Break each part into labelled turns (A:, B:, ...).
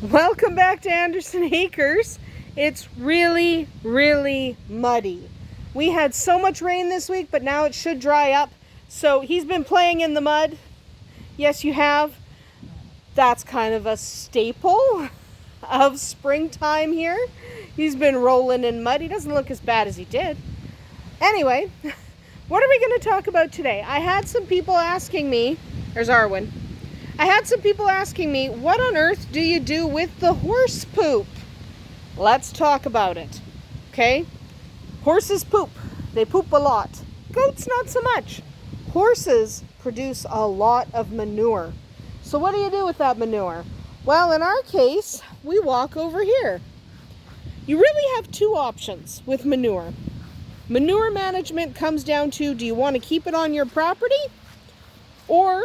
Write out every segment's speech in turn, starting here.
A: Welcome back to Andersen Acres. It's really, really muddy. We had so much rain this week, but now it should dry up. So he's been playing in the mud. Yes, you have. That's kind of a staple of springtime here. He's been rolling in mud. He doesn't look as bad as he did. Anyway, what are we going to talk about today? I had some people asking me, there's Arwen. I had some people asking me, what on earth do you do with the horse poop? Let's talk about it, okay? Horses poop. They poop a lot. Goats, not so much. Horses produce a lot of manure. So what do you do with that manure? Well, in our case, we walk over here. You really have two options with manure. Manure management comes down to, do you want to keep it on your property? Or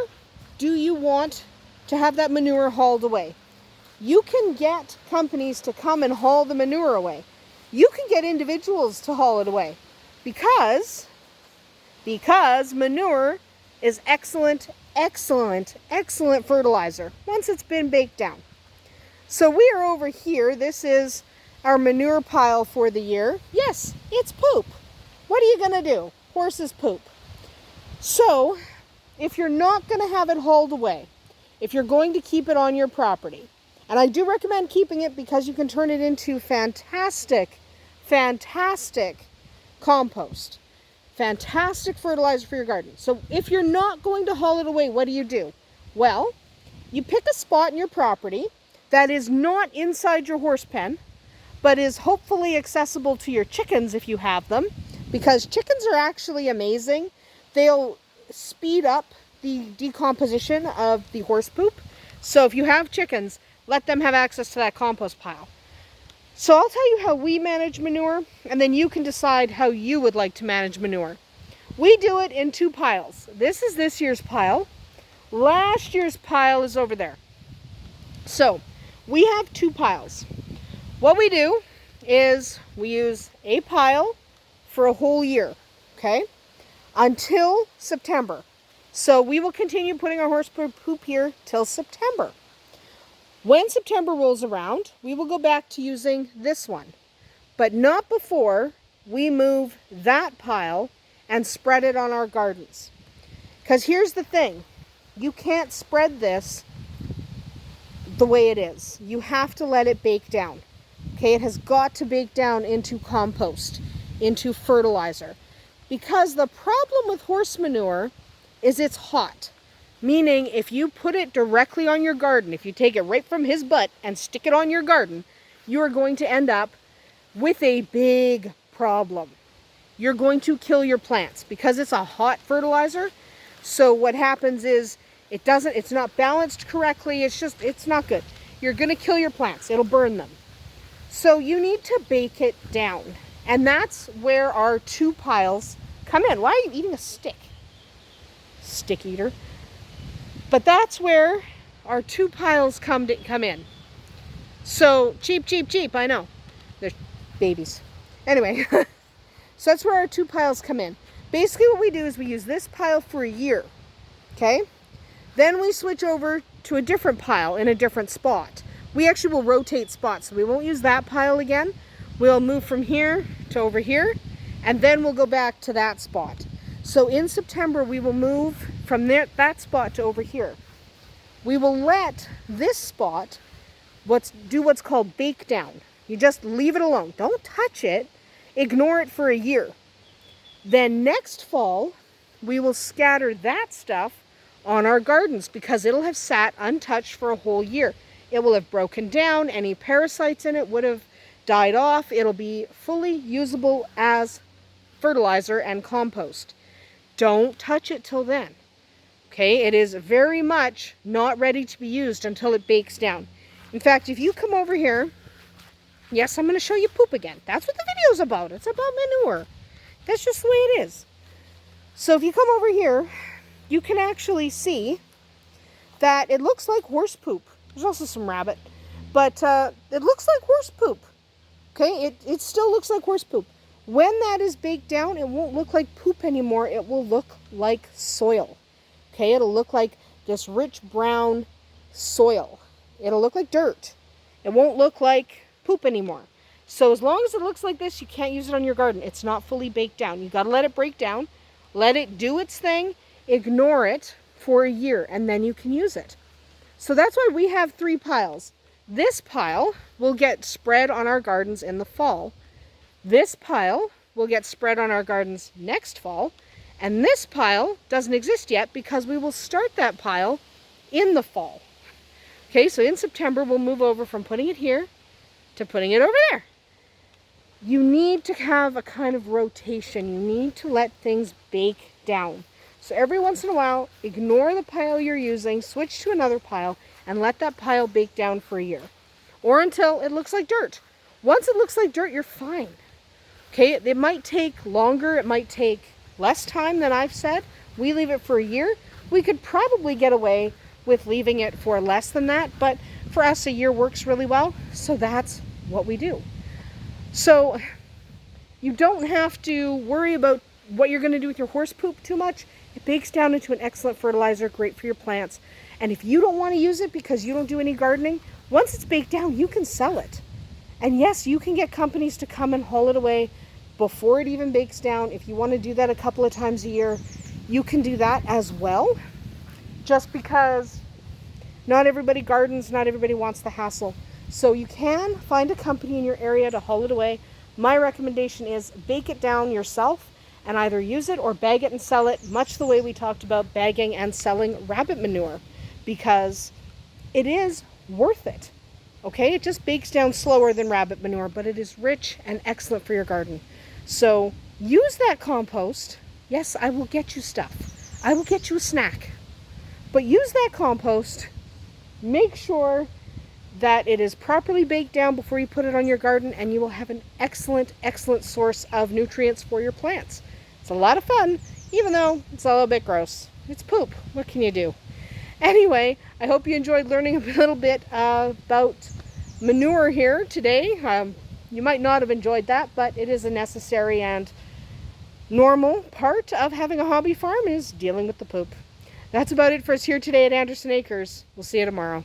A: do you want to have that manure hauled away? You can get companies to come and haul the manure away. You can get individuals to haul it away because manure is excellent fertilizer once it's been baked down. So we are over here. This is our manure pile for the year. Yes, it's poop. What are you going to do? Horses poop. So if you're not going to have it hauled away, if you're going to keep it on your property, and I do recommend keeping it because you can turn it into fantastic compost, fantastic fertilizer for your garden. So if you're not going to haul it away, what do? Well, you pick a spot in your property that is not inside your horse pen, but is hopefully accessible to your chickens if you have them, because chickens are actually amazing. They'll speed up the decomposition of the horse poop. So if you have chickens, let them have access to that compost pile. So I'll tell you how we manage manure, and then you can decide how you would like to manage manure. We do it in two piles. This is this year's pile. Last year's pile is over there. So we have two piles. What we do is we use a pile for a whole year, okay? Until September. So we will continue putting our horse poop here till September. When September rolls around, we will go back to using this one, but not before we move that pile and spread it on our gardens. Because here's the thing, you can't spread this the way it is. You have to let it bake down. Okay, it has got to bake down into compost, into fertilizer. Because the problem with horse manure is it's hot. Meaning if you put it directly on your garden, if you take it right from his butt and stick it on your garden, you are going to end up with a big problem. You're going to kill your plants because it's a hot fertilizer. So what happens is it's not balanced correctly. It's not good. You're going to kill your plants. It'll burn them. So you need to bake it down. And that's where our two piles come in. Why are you eating a stick? Stick eater. But that's where our two piles come in. So cheap, I know. They're babies. Anyway, so that's where our two piles come in. Basically what we do is we use this pile for a year. Okay? Then we switch over to a different pile in a different spot. We actually will rotate spots. So we won't use that pile again. We'll move from here to over here, and then we'll go back to that spot. So in September, we will move from that spot to over here. We will let this spot do what's called bake down. You just leave it alone. Don't touch it. Ignore it for a year. Then next fall, we will scatter that stuff on our gardens because it'll have sat untouched for a whole year. It will have broken down. Any parasites in it would have died off. It'll be fully usable as fertilizer and compost. Don't touch it till then. Okay, it is very much not ready to be used until it bakes down. In fact, if you come over here, yes, I'm going to show you poop again. That's what the video's about. It's about manure. That's just the way it is. So if you come over here, you can actually see that it looks like horse poop. There's also some rabbit, but it looks like horse poop. Okay, it still looks like horse poop. When that is baked down, it won't look like poop anymore. It will look like soil. Okay, it'll look like this rich brown soil. It'll look like dirt. It won't look like poop anymore. So as long as it looks like this, you can't use it on your garden. It's not fully baked down. You got to let it break down, let it do its thing, ignore it for a year, and then you can use it. So that's why we have 3 piles. This pile will get spread on our gardens in the fall. This pile will get spread on our gardens next fall. And this pile doesn't exist yet because we will start that pile in the fall. Okay, so in September, we'll move over from putting it here to putting it over there. You need to have a kind of rotation. You need to let things bake down. So every once in a while, ignore the pile you're using, switch to another pile, and let that pile bake down for a year. Or until it looks like dirt. Once it looks like dirt, you're fine. Okay, it might take longer, it might take less time than I've said. We leave it for a year. We could probably get away with leaving it for less than that, but for us a year works really well, so that's what we do. So you don't have to worry about what you're going to do with your horse poop too much. It bakes down into an excellent fertilizer, great for your plants. And if you don't want to use it because you don't do any gardening, once it's baked down, you can sell it. And yes, you can get companies to come and haul it away before it even bakes down. If you want to do that a couple of times a year, you can do that as well. Just because not everybody gardens, not everybody wants the hassle. So you can find a company in your area to haul it away. My recommendation is bake it down yourself and either use it or bag it and sell it, much the way we talked about bagging and selling rabbit manure, because it is worth it. Okay, it just bakes down slower than rabbit manure, but it is rich and excellent for your garden. So use that compost. Yes, I will get you stuff. I will get you a snack. But use that compost. Make sure that it is properly baked down before you put it on your garden, and you will have an excellent, excellent source of nutrients for your plants. It's a lot of fun, even though it's a little bit gross. It's poop. What can you do? Anyway, I hope you enjoyed learning a little bit about manure here today. You might not have enjoyed that, but it is a necessary and normal part of having a hobby farm is dealing with the poop. That's about it for us here today at Andersen Acres. We'll see you tomorrow.